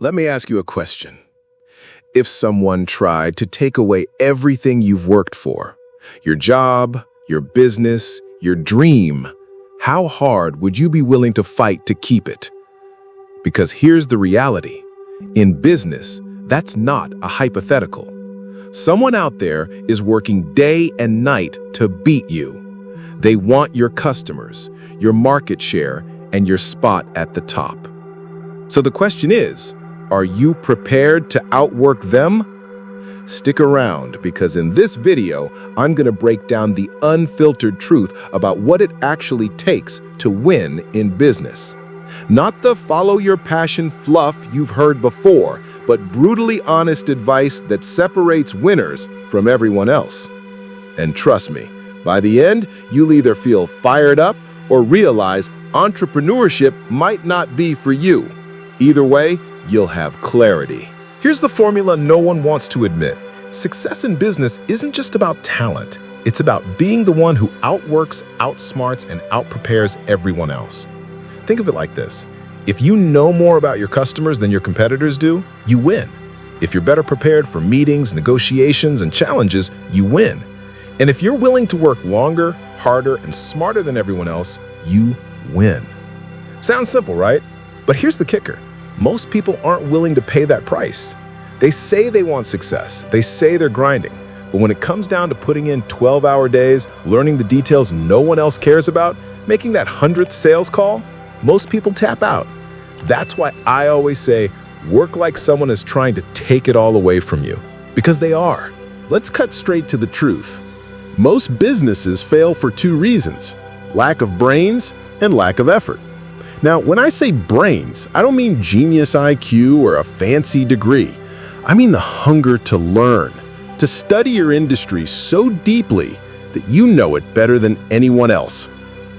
Let me ask you a question. If someone tried to take away everything you've worked for, your job, your business, your dream, how hard would you be willing to fight to keep it? Because here's the reality. In business, that's not a hypothetical. Someone out there is working day and night to beat you. They want your customers, your market share, and your spot at the top. So the question is, are you prepared to outwork them? Stick around, because in this video, I'm going to break down the unfiltered truth about what it actually takes to win in business. Not the follow your passion fluff you've heard before, but brutally honest advice that separates winners from everyone else. And trust me, by the end, you'll either feel fired up or realize entrepreneurship might not be for you. Either way, you'll have clarity. Here's the formula no one wants to admit. Success in business isn't just about talent. It's about being the one who outworks, outsmarts, and outprepares everyone else. Think of it like this. If you know more about your customers than your competitors do, you win. If you're better prepared for meetings, negotiations, and challenges, you win. And if you're willing to work longer, harder, and smarter than everyone else, you win. Sounds simple, right? But here's the kicker. Most people aren't willing to pay that price. They say they want success. They say they're grinding. But when it comes down to putting in 12-hour days, learning the details no one else cares about, making that 100th sales call, most people tap out. That's why I always say, work like someone is trying to take it all away from you. Because they are. Let's cut straight to the truth. Most businesses fail for two reasons: lack of brains and lack of effort. Now, when I say brains, I don't mean genius IQ or a fancy degree. I mean the hunger to learn, to study your industry so deeply that you know it better than anyone else.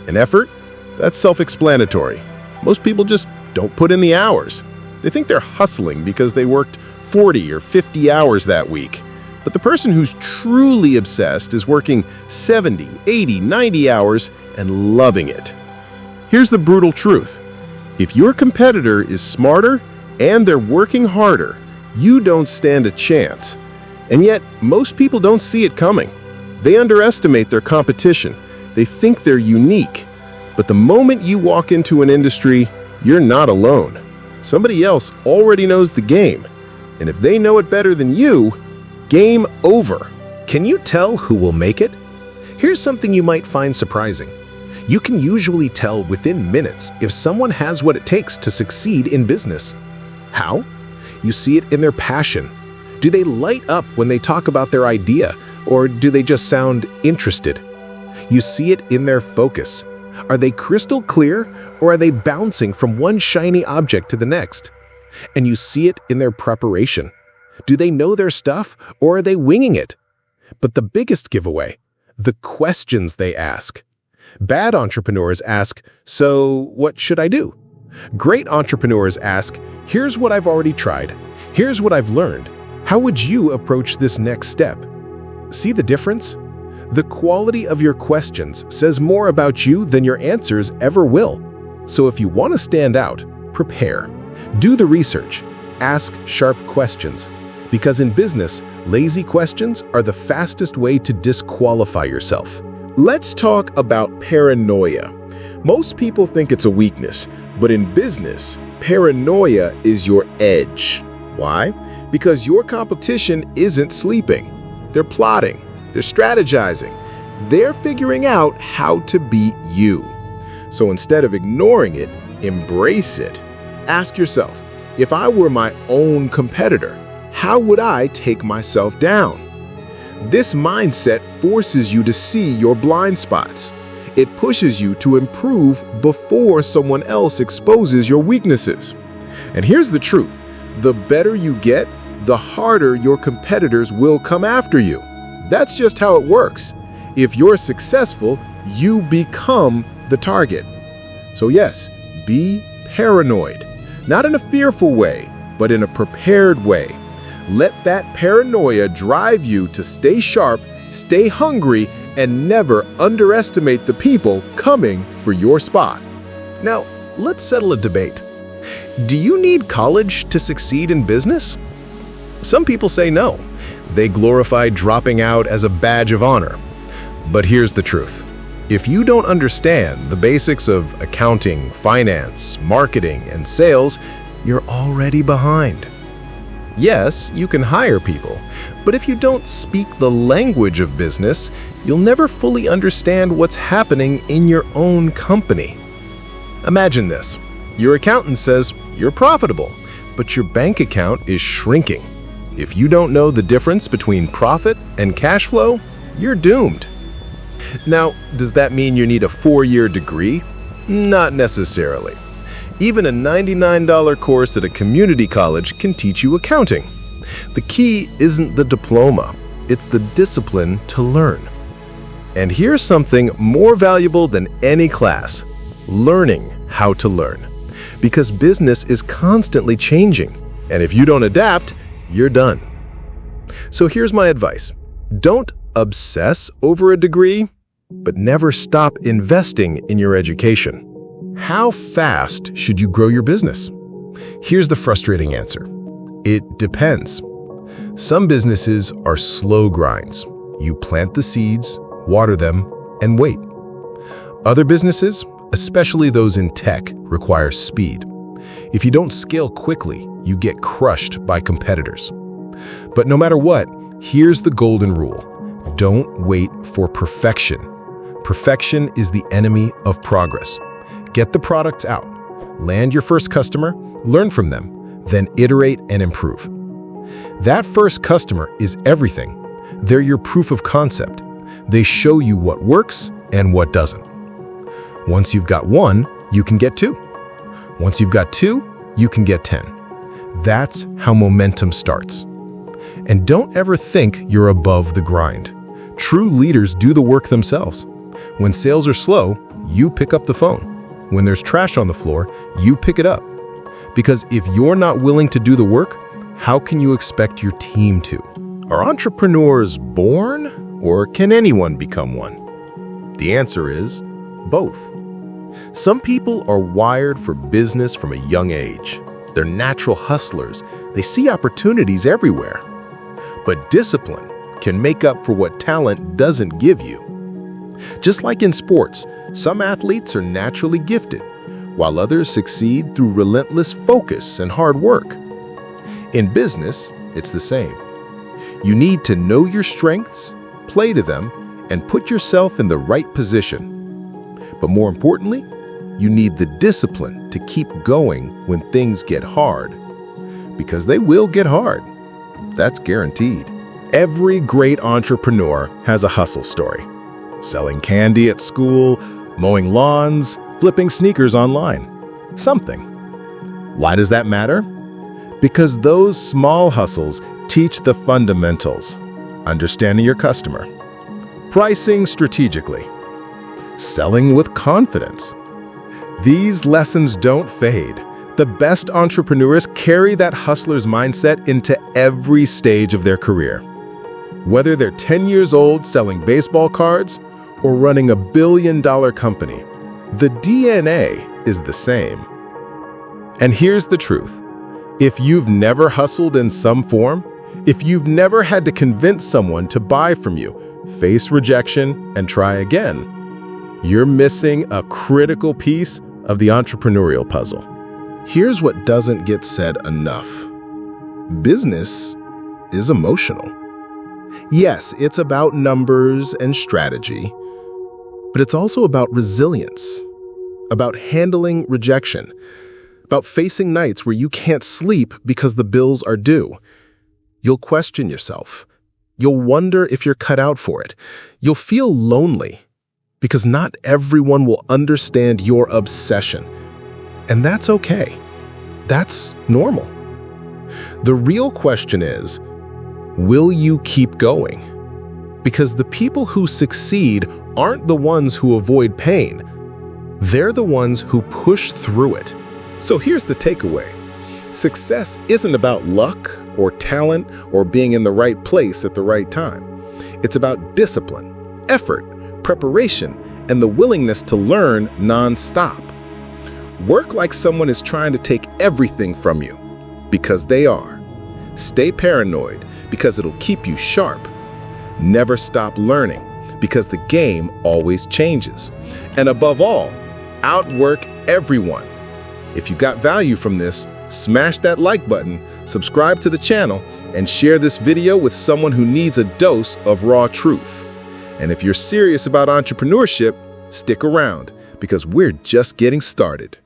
And effort? That's self-explanatory. Most people just don't put in the hours. They think they're hustling because they worked 40 or 50 hours that week. But the person who's truly obsessed is working 70, 80, 90 hours and loving it. Here's the brutal truth. If your competitor is smarter and they're working harder, you don't stand a chance. And yet, most people don't see it coming. They underestimate their competition. They think they're unique. But the moment you walk into an industry, you're not alone. Somebody else already knows the game. And if they know it better than you, game over. Can you tell who will make it? Here's something you might find surprising. You can usually tell within minutes if someone has what it takes to succeed in business. How? You see it in their passion. Do they light up when they talk about their idea, or do they just sound interested? You see it in their focus. Are they crystal clear, or are they bouncing from one shiny object to the next? And you see it in their preparation. Do they know their stuff, or are they winging it? But the biggest giveaway, the questions they ask. Bad entrepreneurs ask, so what should I do? Great entrepreneurs ask, here's what I've already tried. Here's what I've learned. How would you approach this next step? See the difference? The quality of your questions says more about you than your answers ever will. So if you want to stand out, prepare. Do the research. Ask sharp questions. Because in business, lazy questions are the fastest way to disqualify yourself. Let's talk about paranoia. Most people think it's a weakness, but in business, paranoia is your edge. Why? Because your competition isn't sleeping. They're plotting. They're strategizing. They're figuring out how to beat you. So instead of ignoring it, embrace it. Ask yourself, if I were my own competitor, how would I take myself down? This mindset forces you to see your blind spots. It pushes you to improve before someone else exposes your weaknesses. And here's the truth. The better you get, the harder your competitors will come after you. That's just how it works. If you're successful, you become the target. So yes, be paranoid. Not in a fearful way, but in a prepared way. Let that paranoia drive you to stay sharp, stay hungry, and never underestimate the people coming for your spot. Now, let's settle a debate. Do you need college to succeed in business? Some people say no. They glorify dropping out as a badge of honor. But here's the truth. If you don't understand the basics of accounting, finance, marketing, and sales, you're already behind. Yes, you can hire people, but if you don't speak the language of business, you'll never fully understand what's happening in your own company. Imagine this. Your accountant says you're profitable, but your bank account is shrinking. If you don't know the difference between profit and cash flow, you're doomed. Now, does that mean you need a 4-year degree? Not necessarily. Even a $99 course at a community college can teach you accounting. The key isn't the diploma, it's the discipline to learn. And here's something more valuable than any class: learning how to learn. Because business is constantly changing, and if you don't adapt, you're done. So here's my advice. Don't obsess over a degree, but never stop investing in your education. How fast should you grow your business? Here's the frustrating answer. It depends. Some businesses are slow grinds. You plant the seeds, water them, and wait. Other businesses, especially those in tech, require speed. If you don't scale quickly, you get crushed by competitors. But no matter what, here's the golden rule. Don't wait for perfection. Perfection is the enemy of progress. Get the products out, land your first customer, learn from them, then iterate and improve. That first customer is everything. They're your proof of concept. They show you what works and what doesn't. Once you've got 1, you can get 2. Once you've got 2, you can get 10. That's how momentum starts. And don't ever think you're above the grind. True leaders do the work themselves. When sales are slow, you pick up the phone. When there's trash on the floor, you pick it up. Because if you're not willing to do the work, how can you expect your team to? Are entrepreneurs born, or can anyone become one? The answer is both. Some people are wired for business from a young age. They're natural hustlers. They see opportunities everywhere. But discipline can make up for what talent doesn't give you. Just like in sports, some athletes are naturally gifted, while others succeed through relentless focus and hard work. In business, it's the same. You need to know your strengths, play to them, and put yourself in the right position. But more importantly, you need the discipline to keep going when things get hard. Because they will get hard. That's guaranteed. Every great entrepreneur has a hustle story. Selling candy at school, mowing lawns, flipping sneakers online. Something. Why does that matter? Because those small hustles teach the fundamentals. Understanding your customer. Pricing strategically. Selling with confidence. These lessons don't fade. The best entrepreneurs carry that hustler's mindset into every stage of their career. Whether they're 10 years old selling baseball cards or running a billion-dollar company, the DNA is the same. And here's the truth. If you've never hustled in some form, if you've never had to convince someone to buy from you, face rejection, and try again, you're missing a critical piece of the entrepreneurial puzzle. Here's what doesn't get said enough. Business is emotional. Yes, it's about numbers and strategy, but it's also about resilience, about handling rejection, about facing nights where you can't sleep because the bills are due. You'll question yourself. You'll wonder if you're cut out for it. You'll feel lonely because not everyone will understand your obsession. And that's okay. That's normal. The real question is, will you keep going? Because the people who succeed aren't the ones who avoid pain. They're the ones who push through it. So here's the takeaway. Success isn't about luck or talent or being in the right place at the right time. It's about discipline, effort, preparation, and the willingness to learn non-stop. Work like someone is trying to take everything from you, because they are. Stay paranoid, because it'll keep you sharp. Never stop learning, because the game always changes. And above all, outwork everyone. If you got value from this, smash that like button, subscribe to the channel, and share this video with someone who needs a dose of raw truth. And if you're serious about entrepreneurship, stick around, because we're just getting started.